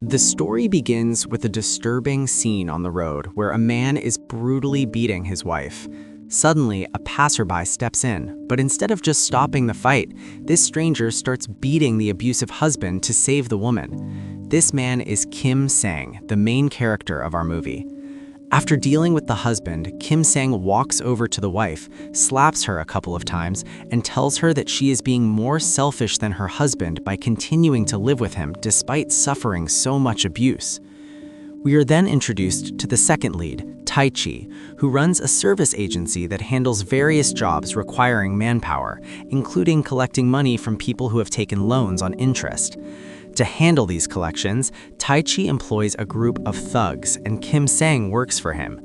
The story begins with a disturbing scene on the road where a man is brutally beating his wife. Suddenly, a passerby steps in, but instead of just stopping the fight, this stranger starts beating the abusive husband to save the woman. This man is Kim Sang, the main character of our movie. After dealing with the husband, Kim Sang walks over to the wife, slaps her a couple of times, and tells her that she is being more selfish than her husband by continuing to live with him despite suffering so much abuse. We are then introduced to the second lead, Tai Chi, who runs a service agency that handles various jobs requiring manpower, including collecting money from people who have taken loans on interest. To handle these collections, Tai Chi employs a group of thugs, and Kim Sang works for him.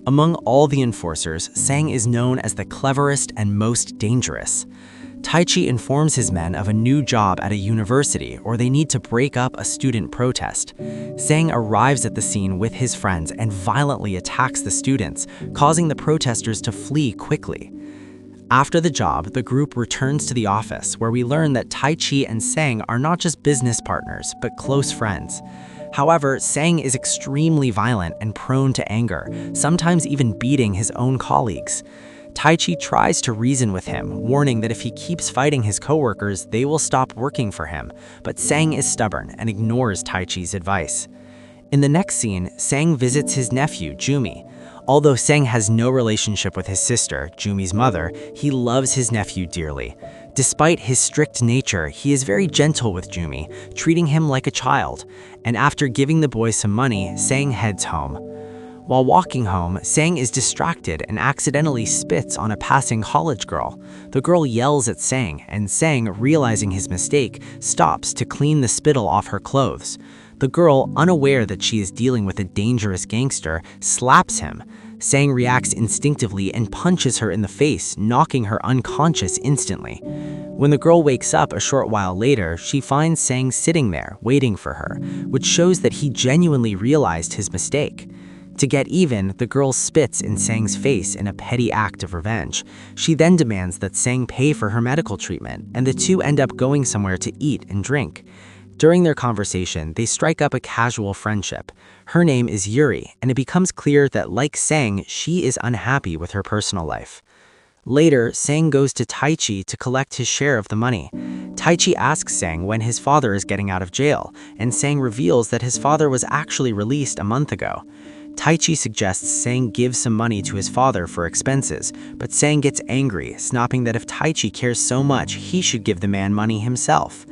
Among all the enforcers, Sang is known as the cleverest and most dangerous. Tai Chi informs his men of a new job at a university, or they need to break up a student protest. Sang arrives at the scene with his friends and violently attacks the students, causing the protesters to flee quickly. After the job, the group returns to the office, where we learn that Tai Chi and Sang are not just business partners, but close friends. However, Sang is extremely violent and prone to anger, sometimes even beating his own colleagues. Tai Chi tries to reason with him, warning that if he keeps fighting his coworkers, they will stop working for him, but Sang is stubborn and ignores Tai Chi's advice. In the next scene, Sang visits his nephew, Jumi. Although Sang has no relationship with his sister, Jumi's mother, he loves his nephew dearly. Despite his strict nature, he is very gentle with Jumi, treating him like a child. And after giving the boy some money, Sang heads home. While walking home, Sang is distracted and accidentally spits on a passing college girl. The girl yells at Sang, and Sang, realizing his mistake, stops to clean the spittle off her clothes. The girl, unaware that she is dealing with a dangerous gangster, slaps him. Sang reacts instinctively and punches her in the face, knocking her unconscious instantly. When the girl wakes up a short while later, she finds Sang sitting there, waiting for her, which shows that he genuinely realized his mistake. To get even, the girl spits in Sang's face in a petty act of revenge. She then demands that Sang pay for her medical treatment, and the two end up going somewhere to eat and drink. During their conversation, they strike up a casual friendship. Her name is Yuri, and it becomes clear that, like Sang, she is unhappy with her personal life. Later, Sang goes to Tai Chi to collect his share of the money. Tai Chi asks Sang when his father is getting out of jail, and Sang reveals that his father was actually released a month ago. Tai Chi suggests Sang give some money to his father for expenses, but Sang gets angry, snapping that if Tai Chi cares so much, he should give the man money himself.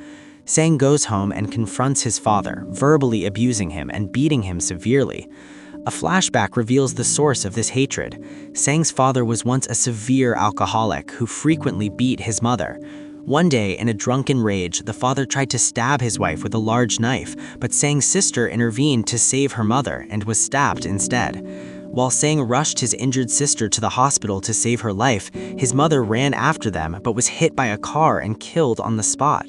Sang goes home and confronts his father, verbally abusing him and beating him severely. A flashback reveals the source of this hatred. Sang's father was once a severe alcoholic who frequently beat his mother. One day, in a drunken rage, the father tried to stab his wife with a large knife, but Sang's sister intervened to save her mother and was stabbed instead. While Sang rushed his injured sister to the hospital to save her life, his mother ran after them but was hit by a car and killed on the spot.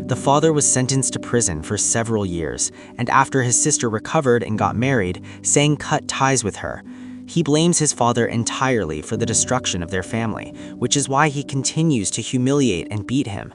The father was sentenced to prison for several years, and after his sister recovered and got married, Sang cut ties with her. He blames his father entirely for the destruction of their family, which is why he continues to humiliate and beat him.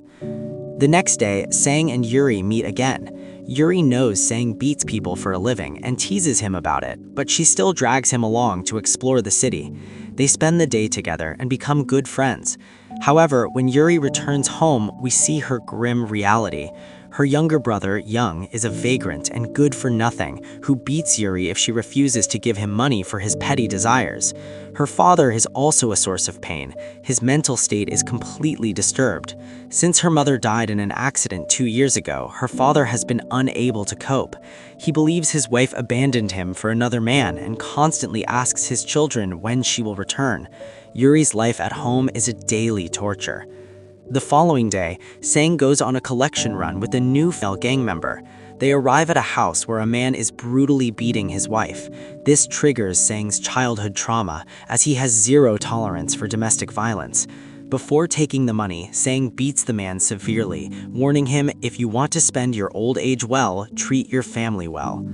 The next day, Sang and Yuri meet again. Yuri knows Sang beats people for a living and teases him about it, but she still drags him along to explore the city. They spend the day together and become good friends. However, when Yuri returns home, we see her grim reality. Her younger brother, Young, is a vagrant and good-for-nothing who beats Yuri if she refuses to give him money for his petty desires. Her father is also a source of pain. His mental state is completely disturbed. Since her mother died in an accident 2 years ago, her father has been unable to cope. He believes his wife abandoned him for another man and constantly asks his children when she will return. Yuri's life at home is a daily torture. The following day, Sang goes on a collection run with a new female gang member. They arrive at a house where a man is brutally beating his wife. This triggers Sang's childhood trauma, as he has zero tolerance for domestic violence. Before taking the money, Sang beats the man severely, warning him, "If you want to spend your old age well, treat your family well."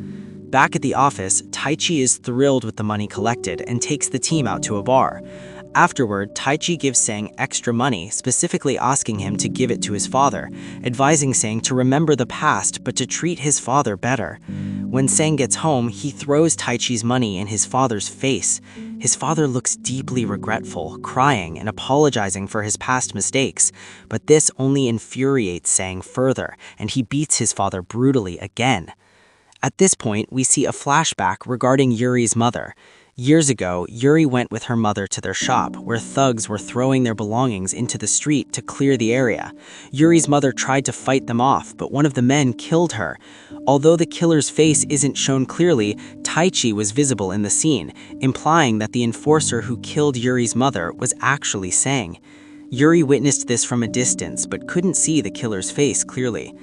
Back at the office, Tai Chi is thrilled with the money collected and takes the team out to a bar. Afterward, Taichi gives Sang extra money, specifically asking him to give it to his father, advising Sang to remember the past but to treat his father better. When Sang gets home, he throws Taichi's money in his father's face. His father looks deeply regretful, crying and apologizing for his past mistakes, but this only infuriates Sang further, and he beats his father brutally again. At this point, we see a flashback regarding Yuri's mother. Years ago, Yuri went with her mother to their shop, where thugs were throwing their belongings into the street to clear the area. Yuri's mother tried to fight them off, but one of the men killed her. Although the killer's face isn't shown clearly, Taichi was visible in the scene, implying that the enforcer who killed Yuri's mother was actually Sang. Yuri witnessed this from a distance, but couldn't see the killer's face clearly.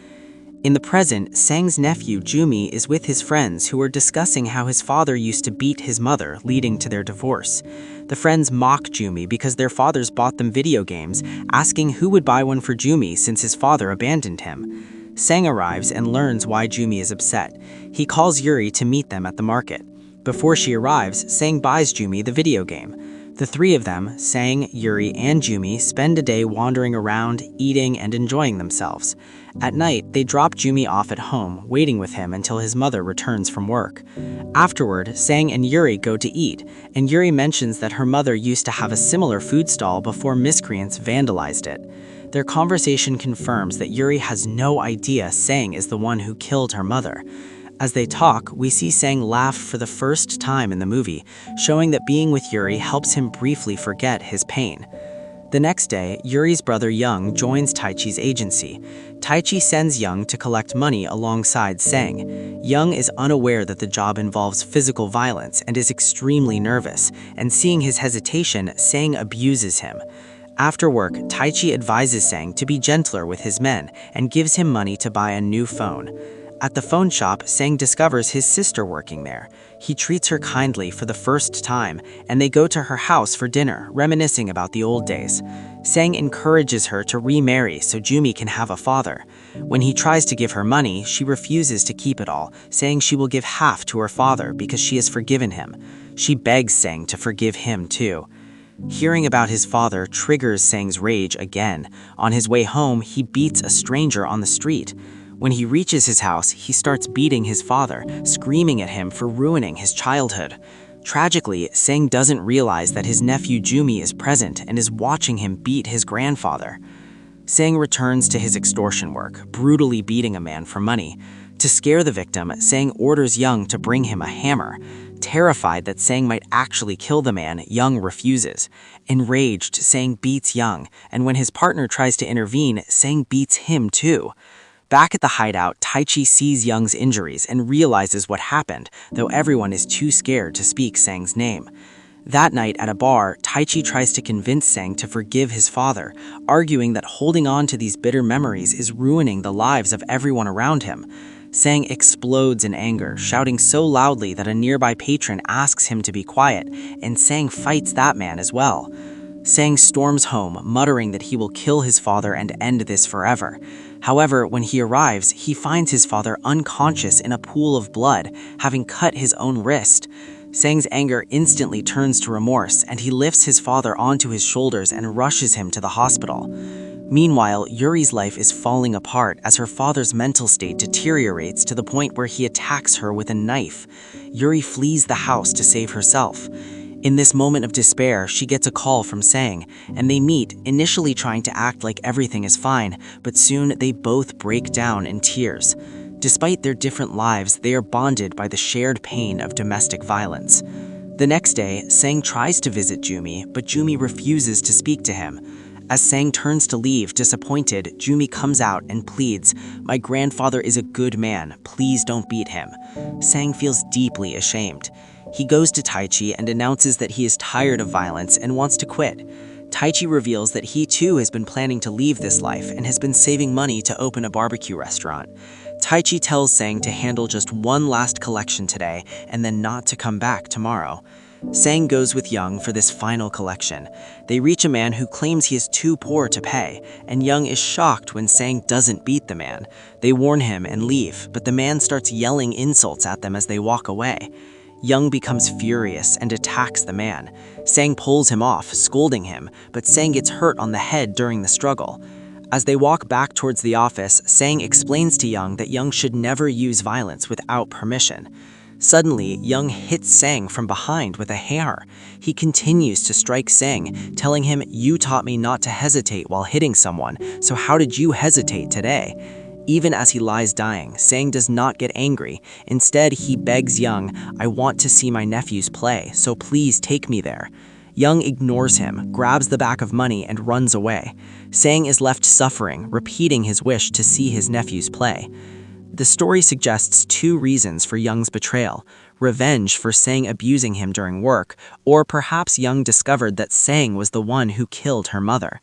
In the present, Sang's nephew Jumi is with his friends who are discussing how his father used to beat his mother, leading to their divorce. The friends mock Jumi because their fathers bought them video games, asking who would buy one for Jumi since his father abandoned him. Sang arrives and learns why Jumi is upset. He calls Yuri to meet them at the market. Before she arrives, Sang buys Jumi the video game. The three of them, Sang, Yuri, and Jumi, spend a day wandering around, eating, and enjoying themselves. At night, they drop Jumi off at home, waiting with him until his mother returns from work. Afterward, Sang and Yuri go to eat, and Yuri mentions that her mother used to have a similar food stall before miscreants vandalized it. Their conversation confirms that Yuri has no idea Sang is the one who killed her mother. As they talk, we see Sang laugh for the first time in the movie, showing that being with Yuri helps him briefly forget his pain. The next day, Yuri's brother Young joins Taichi's agency. Taichi sends Young to collect money alongside Sang. Young is unaware that the job involves physical violence and is extremely nervous, and seeing his hesitation, Sang abuses him. After work, Taichi advises Sang to be gentler with his men and gives him money to buy a new phone. At the phone shop, Sang discovers his sister working there. He treats her kindly for the first time, and they go to her house for dinner, reminiscing about the old days. Sang encourages her to remarry so Jumi can have a father. When he tries to give her money, she refuses to keep it all, saying she will give half to her father because she has forgiven him. She begs Sang to forgive him too. Hearing about his father triggers Sang's rage again. On his way home, he beats a stranger on the street. When he reaches his house, he starts beating his father, screaming at him for ruining his childhood. Tragically, Sang doesn't realize that his nephew Jumi is present and is watching him beat his grandfather. Sang returns to his extortion work, brutally beating a man for money. To scare the victim, Sang orders Young to bring him a hammer. Terrified that Sang might actually kill the man, Young refuses. Enraged, Sang beats Young, and when his partner tries to intervene, Sang beats him too. Back at the hideout, Taichi sees Young's injuries and realizes what happened, though everyone is too scared to speak Sang's name. That night at a bar, Taichi tries to convince Sang to forgive his father, arguing that holding on to these bitter memories is ruining the lives of everyone around him. Sang explodes in anger, shouting so loudly that a nearby patron asks him to be quiet, and Sang fights that man as well. Sang storms home, muttering that he will kill his father and end this forever. However, when he arrives, he finds his father unconscious in a pool of blood, having cut his own wrist. Sang's anger instantly turns to remorse, and he lifts his father onto his shoulders and rushes him to the hospital. Meanwhile, Yuri's life is falling apart as her father's mental state deteriorates to the point where he attacks her with a knife. Yuri flees the house to save herself. In this moment of despair, she gets a call from Sang, and they meet, initially trying to act like everything is fine, but soon they both break down in tears. Despite their different lives, they are bonded by the shared pain of domestic violence. The next day, Sang tries to visit Jumi, but Jumi refuses to speak to him. As Sang turns to leave, disappointed, Jumi comes out and pleads, "My grandfather is a good man, please don't beat him." Sang feels deeply ashamed. He goes to Taichi and announces that he is tired of violence and wants to quit. Taichi reveals that he too has been planning to leave this life and has been saving money to open a barbecue restaurant. Taichi tells Sang to handle just one last collection today and then not to come back tomorrow. Sang goes with Young for this final collection. They reach a man who claims he is too poor to pay, and Young is shocked when Sang doesn't beat the man. They warn him and leave, but the man starts yelling insults at them as they walk away. Young becomes furious and attacks the man. Sang pulls him off, scolding him, but Sang gets hurt on the head during the struggle. As they walk back towards the office, Sang explains to Young that Young should never use violence without permission. Suddenly, Young hits Sang from behind with a hammer. He continues to strike Sang, telling him, "You taught me not to hesitate while hitting someone, so how did you hesitate today?" Even as he lies dying, Sang does not get angry. Instead, he begs Young, "I want to see my nephews play, so please take me there." Young ignores him, grabs the bag of money, and runs away. Sang is left suffering, repeating his wish to see his nephews play. The story suggests two reasons for Young's betrayal: revenge for Sang abusing him during work, or perhaps Young discovered that Sang was the one who killed her mother.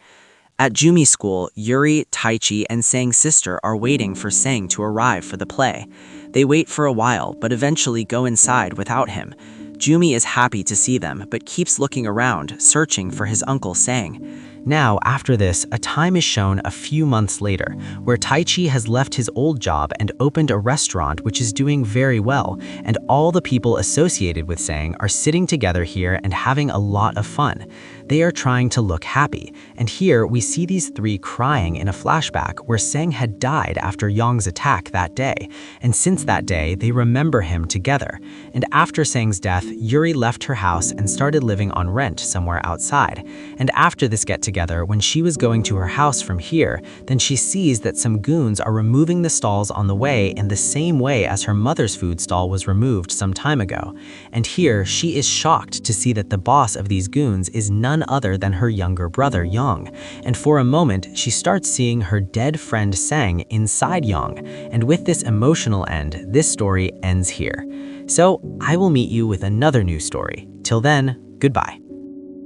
At Jumi School, Yuri, Taichi, and Sang's sister are waiting for Sang to arrive for the play. They wait for a while, but eventually go inside without him. Jumi is happy to see them, but keeps looking around, searching for his uncle Sang. Now, after this, a time is shown a few months later, where Taichi has left his old job and opened a restaurant which is doing very well, and all the people associated with Sang are sitting together here and having a lot of fun. They are trying to look happy, and here we see these three crying in a flashback where Sang had died after Young's attack that day, and since that day, they remember him together. And after Sang's death, Yuri left her house and started living on rent somewhere outside. And after this get-together, when she was going to her house from here, then she sees that some goons are removing the stalls on the way in the same way as her mother's food stall was removed some time ago. And here, she is shocked to see that the boss of these goons is none other than her younger brother, Young. And for a moment, she starts seeing her dead friend Sang inside Young. And with this emotional end, this story ends here. So, I will meet you with another new story. Till then, goodbye.